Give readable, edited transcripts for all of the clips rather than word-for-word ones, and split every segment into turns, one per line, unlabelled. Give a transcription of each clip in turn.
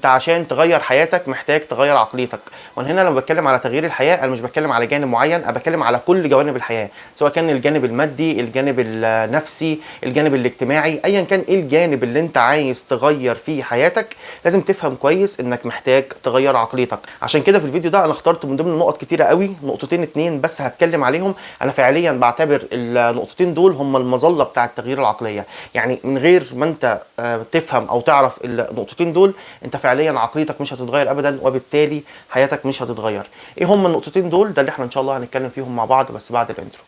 انت عشان تغير حياتك محتاج تغير عقليتك. وانا هنا لما بتكلم على تغيير الحياه انا مش بتكلم على جانب معين، انا بتكلم على كل جوانب الحياه، سواء كان الجانب المادي، الجانب النفسي، الجانب الاجتماعي، ايا كان ايه الجانب اللي انت عايز تغير فيه حياتك لازم تفهم كويس انك محتاج تغير عقليتك. عشان كده في الفيديو ده انا اخترت من ضمن نقط كتيره قوي نقطتين اتنين بس هتكلم عليهم. انا فعليا بعتبر النقطتين دول هم المظله بتاعه تغيير العقليه. يعني من غير ما انت تفهم او تعرف النقطتين دول انت فعليا عقليتك مش هتتغير ابدا، وبالتالي حياتك مش هتتغير. ايه هم النقطتين دول؟ ده اللي احنا ان شاء الله هنتكلم فيهم مع بعض بس بعد الانترو.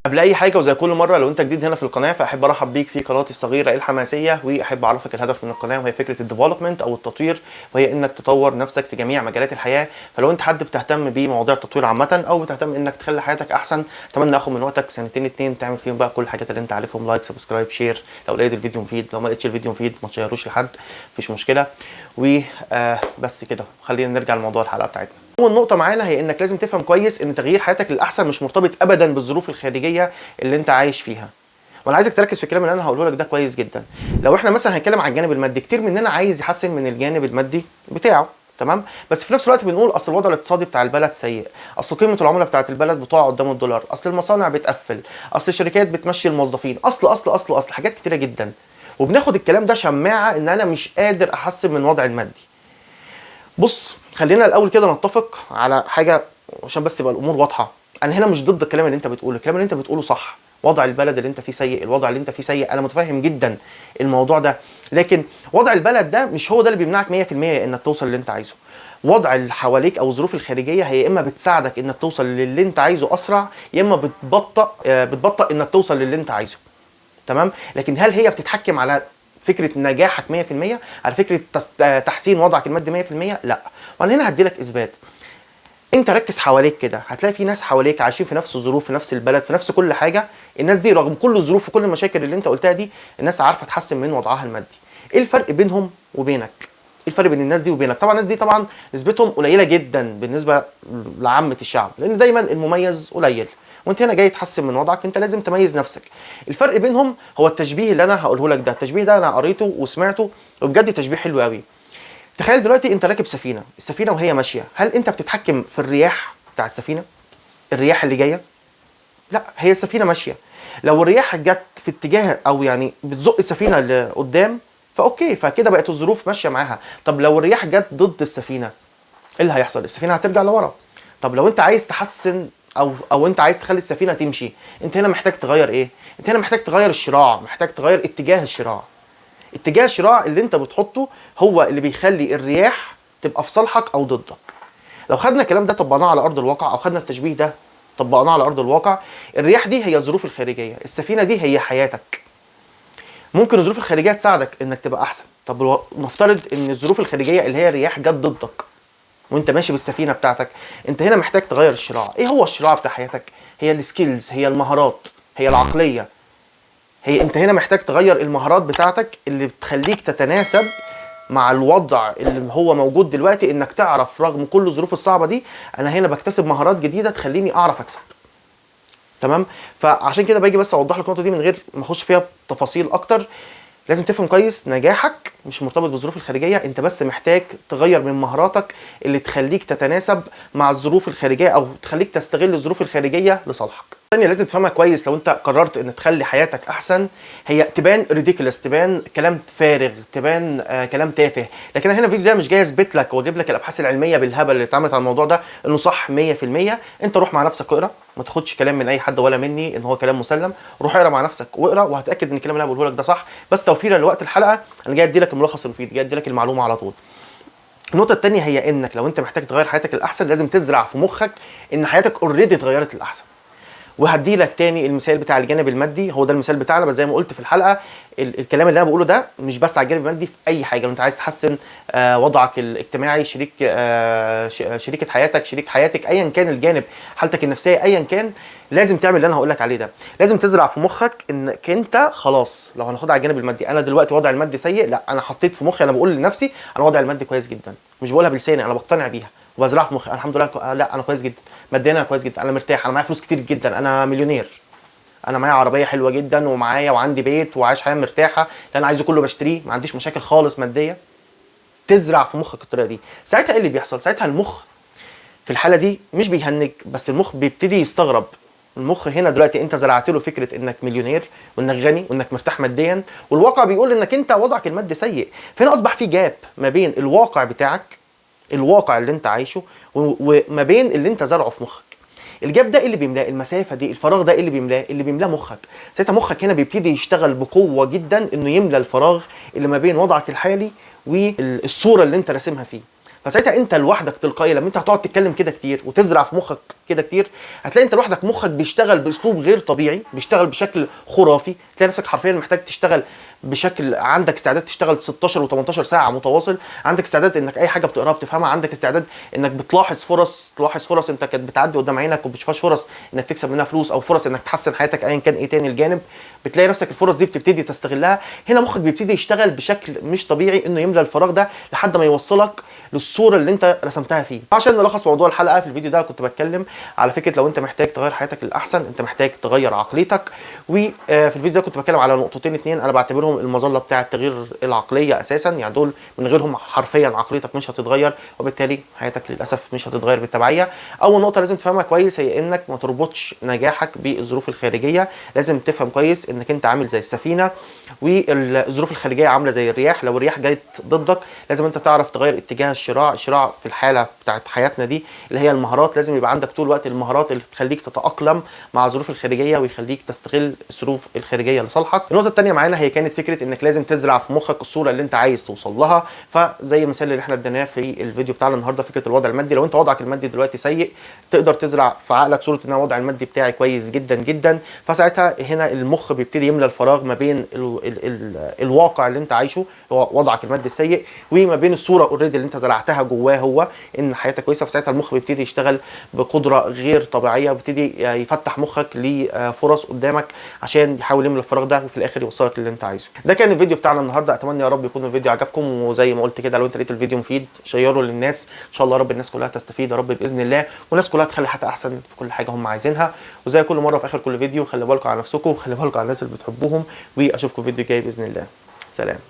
قبل اي حاجه وزي كل مره لو انت جديد هنا في القناه فاحب ارحب بيك في قناتي الصغيره الحماسيه، واحب اعرفك الهدف من القناه وهي فكره الديفلوبمنت او التطوير، وهي انك تطور نفسك في جميع مجالات الحياه. فلو انت حد بتهتم بمواضيع التطوير عامه او بتهتم انك تخلي حياتك احسن، اتمنى اخد من وقتك سنتين اتنين تعمل فيهم بقى كل الحاجات اللي انت عارفهم: لايك، سبسكرايب، شير لو لقيت الفيديو مفيد، لو ما لقيتش الفيديو مفيد ما تشيروش لحد، مفيش مشكله. وبس كده خلينا نرجع لموضوع الحلقه بتاعتنا. اول نقطه معانا هي انك لازم تفهم كويس ان تغيير حياتك للاحسن مش مرتبط ابدا بالظروف الخارجيه اللي انت عايش فيها. وانا عايزك تركز في الكلام اللي انا هقوله لك ده كويس جدا. لو احنا مثلا هنتكلم عن الجانب المادي، كتير مننا عايز يحسن من الجانب المادي بتاعه، تمام؟ بس في نفس الوقت بنقول اصل الوضع الاقتصادي بتاع البلد سيء، اصل قيمه العمله بتاعت البلد بتقع قدام الدولار، اصل المصانع بتقفل، اصل الشركات بتمشي الموظفين، اصل حاجات كتيره جدا. وبناخد الكلام ده شماعه ان انا مش قادر احسن من وضعي المادي. بص، خلينا الاول كده نتفق على حاجه عشان بس تبقى الامور واضحه. انا هنا مش ضد الكلام اللي انت بتقوله، الكلام اللي انت بتقوله صح. وضع البلد اللي انت فيه سيء، الوضع اللي انت فيه سيء، انا متفهم جدا الموضوع ده، لكن وضع البلد ده مش هو ده اللي بيمنعك 100% انك توصل للي انت عايزه. وضع اللي حواليك او الظروف الخارجيه هي يا اما بتساعدك انك توصل للي انت عايزه اسرع، يا اما بتبطئ انك توصل للي انت عايزه، تمام؟ لكن هل هي بتتحكم على فكره نجاحك 100%، على فكره تحسين وضعك المادي 100%؟ لا. وانا هنا هدي لك اثبات. انت ركز حواليك كده هتلاقي في ناس حواليك عايشين في نفس الظروف، في نفس البلد، في نفس كل حاجه. الناس دي رغم كل الظروف وكل المشاكل اللي انت قلتها دي، الناس عارفه تحسن من وضعها المادي. ايه الفرق بينهم وبينك؟ ايه الفرق بين الناس دي وبينك؟ طبعا الناس دي طبعا نسبتهم قليله جدا بالنسبه لعامه الشعب، لان دايما المميز قليل، وانت هنا جاي تحسن من وضعك فانت لازم تميز نفسك. الفرق بينهم هو التشبيه اللي انا هقوله لك ده. التشبيه ده انا قريته وسمعته وبجد تشبيه حلو قوي. تخيل دلوقتي انت راكب سفينه، السفينه وهي ماشيه، هل انت بتتحكم في الرياح بتاع السفينه؟ الرياح اللي جايه؟ لا، هي السفينه ماشيه. لو الرياح جت في اتجاه او يعني بتزق السفينه لقدام فاوكي، فكده بقت الظروف ماشيه معاها. طب لو الرياح جت ضد السفينه ايه اللي هيحصل؟ السفينه هترجع لورا. طب لو انت عايز تحسن او انت عايز تخلي السفينه تمشي، انت هنا محتاج تغير ايه؟ انت هنا محتاج تغير الشراع، محتاج تغير اتجاه الشراع. اتجاه الشراع اللي انت بتحطه هو اللي بيخلي الرياح تبقى في صالحك او ضدك. لو خدنا الكلام ده طبقناه على ارض الواقع، او خدنا التشبيه ده طبقناه على ارض الواقع، الرياح دي هي الظروف الخارجيه، السفينه دي هي حياتك. ممكن الظروف الخارجيه تساعدك انك تبقى احسن. طب نفترض ان الظروف الخارجيه اللي هي الرياح جت ضدك وانت ماشي بالسفينه بتاعتك، انت هنا محتاج تغير الشراع. ايه هو الشراع بتاع حياتك؟ هي السكيلز، هي المهارات، هي العقليه. هي انت هنا محتاج تغير المهارات بتاعتك اللي بتخليك تتناسب مع الوضع اللي هو موجود دلوقتي، انك تعرف رغم كل الظروف الصعبه دي انا هنا بكتسب مهارات جديده تخليني اعرف اكسب، تمام؟ فعشان كده باجي بس اوضح لك النقطه دي من غير ما اخش فيها تفاصيل اكتر. لازم تفهم كويس نجاحك مش مرتبط بالظروف الخارجيه، انت بس محتاج تغير من مهاراتك اللي تخليك تتناسب مع الظروف الخارجيه او تخليك تستغل الظروف الخارجيه لصالحك. الثانيه لازم تفهمها كويس لو انت قررت ان تخلي حياتك احسن، هي تبان ريديكولس، تبان كلام فارغ، تبان كلام تافه، لكن انا هنا الفيديو ده مش جاي اثبت لك واجيب لك الابحاث العلميه بالهبل اللي اتعملت على الموضوع ده انه صح 100%. انت روح مع نفسك واقرا، ما تاخدش كلام من اي حد ولا مني ان هو كلام مسلم. روح اقرا مع نفسك واقرا وهتاكد ان الكلام اللي انا بقوله لك ده صح. بس توفيرا لوقت الحلقه انا جاي ادي لك الملخص المفيد، جاي ادي لك المعلومه على طول. النقطه الثانيه هي انك لو انت محتاج تغير حياتك الاحسن لازم تزرع في مخك ان حياتك اوريدي اتغيرت للاحسن. وهدي لك تاني المثال بتاع الجانب المادي، هو ده المثال بتاعنا، بس زي ما قلت في الحلقه الكلام اللي انا بقوله ده مش بس على الجانب المادي، في اي حاجه. لو انت عايز تحسن وضعك الاجتماعي، شريكه حياتك، شريك حياتك، ايا كان الجانب، حالتك النفسيه ايا كان، لازم تعمل اللي انا هقول لك عليه ده. لازم تزرع في مخك انك انت خلاص، لو هناخدها على الجانب المادي، انا دلوقتي وضعي المادي سيء، لا انا حطيت في مخي، انا بقول لنفسي انا وضعي المادي كويس جدا، مش بقولها بلساني، انا بقتنع بيها وبزرعها في مخي، الحمد لله لا انا كويس جدا. ماديا انا كويس جدا، انا مرتاح، انا معايا فلوس كتير جدا، انا مليونير، انا معايا عربيه حلوه جدا ومعايا وعندي بيت وعايش حياه مرتاحه، اللي انا عايزه كله بشتريه، ما عنديش مشاكل خالص ماديه. تزرع في مخك الطريقه دي، ساعتها ايه اللي بيحصل؟ ساعتها المخ في الحاله دي مش بيهنج بس، المخ بيبتدي يستغرب. المخ هنا دلوقتي انت زرعت له فكره انك مليونير وانك غني وانك مرتاح ماديا، والواقع بيقول انك انت وضعك المادي سيء. فهنا اصبح في جاب ما بين الواقع بتاعك، الواقع اللي انت عايشه، وما بين اللي انت زرعه في مخك. الجاب ده اللي بيملاه، المسافه دي، الفراغ ده اللي بيملاه، اللي بيملاه مخك. ساعتها مخك هنا بيبتدي يشتغل بقوه جدا انه يملى الفراغ اللي ما بين وضعك الحالي والصوره اللي انت راسمها فيه. فساعتها انت لوحدك تلقائي لما انت هتقعد تتكلم كده كتير وتزرع في مخك كده كتير، هتلاقي انت لوحدك مخك بيشتغل باسلوب غير طبيعي، بيشتغل بشكل خرافي. تلاقي نفسك حرفيا محتاج تشتغل بشكل، عندك استعداد تشتغل 16 و18 ساعه متواصل، عندك استعداد انك اي حاجه بتقراها بتفهمها، عندك استعداد انك بتلاحظ فرص انت كانت بتعدي قدام عينك وبتشوفهاش فرص انك تكسب منها فلوس، او فرص انك تحسن حياتك ايا كان ايه تاني الجانب، بتلاقي نفسك الفرص دي بتبتدي تستغلها. هنا مخك بيبتدي يشتغل بشكل مش طبيعي انه يملى الفراغ ده لحد ما يوصلك للصوره اللي انت رسمتها فيه. عشان نلخص موضوع الحلقه، في الفيديو ده كنت بتكلم على فكره لو انت محتاج تغير حياتك للاحسن، انت محتاج تغير عقليتك. وفي الفيديو ده كنت بتكلم على نقطتين اتنين انا بعتبرهم المظله بتاعه تغيير العقليه اساسا، يعني دول من غيرهم حرفيا عقليتك مش هتتغير، وبالتالي حياتك للاسف مش هتتغير بالتبعيه. اول نقطه لازم تفهمها كويس هي انك ما تربطش نجاحك بالظروف الخارجيه، لازم تفهم كويس انك انت عامل زي السفينه، والظروف الخارجيه عامله زي الرياح. لو الرياح جت ضدك لازم انت تعرف تغير اتجاه الشراع في الحاله بتاعت حياتنا دي اللي هي المهارات. لازم يبقى عندك طول الوقت المهارات اللي تخليك تتاقلم مع الظروف الخارجيه ويخليك تستغل الظروف الخارجيه لصالحك. النقطه الثانيه معانا هي كانت فكره انك لازم تزرع في مخك الصوره اللي انت عايز توصل لها. فزي المثال اللي احنا اديناه في الفيديو بتاعنا النهارده، فكره الوضع المادي، لو انت وضعك المادي دلوقتي سيء تقدر تزرع في عقلك صوره ان الوضع المادي بتاعي كويس جدا جدا. فساعتها هنا المخ بيبتدي يملى الفراغ ما بين الواقع اللي انت عايشه، هو وضعك المادي السيء، وما بين الصوره اوريدي اللي انت زرعتها جواه هو ان حياتك كويسه. فساعتها المخ بيبتدي يشتغل بقدره غير طبيعيه، وبيبتدي يفتح مخك لفرص قدامك عشان يحاول يملى الفراغ ده وفي الاخر يوصلك للي انت عايزه. ده كان الفيديو بتاعنا النهارده، اتمنى يا رب يكون الفيديو عجبكم، وزي ما قلت كده لو انت لقيت الفيديو مفيد شيره للناس، ان شاء الله رب الناس كلها تستفيد يا رب باذن الله، والناس كلها تخلي حياتها احسن في كل حاجه هم عايزينها. وزي كل مره في اخر كل فيديو خلي بالكم على نفسكم وخلي بالكم على الناس اللي بتحبوهم، واشوفكم فيديو جاي باذن الله. سلام.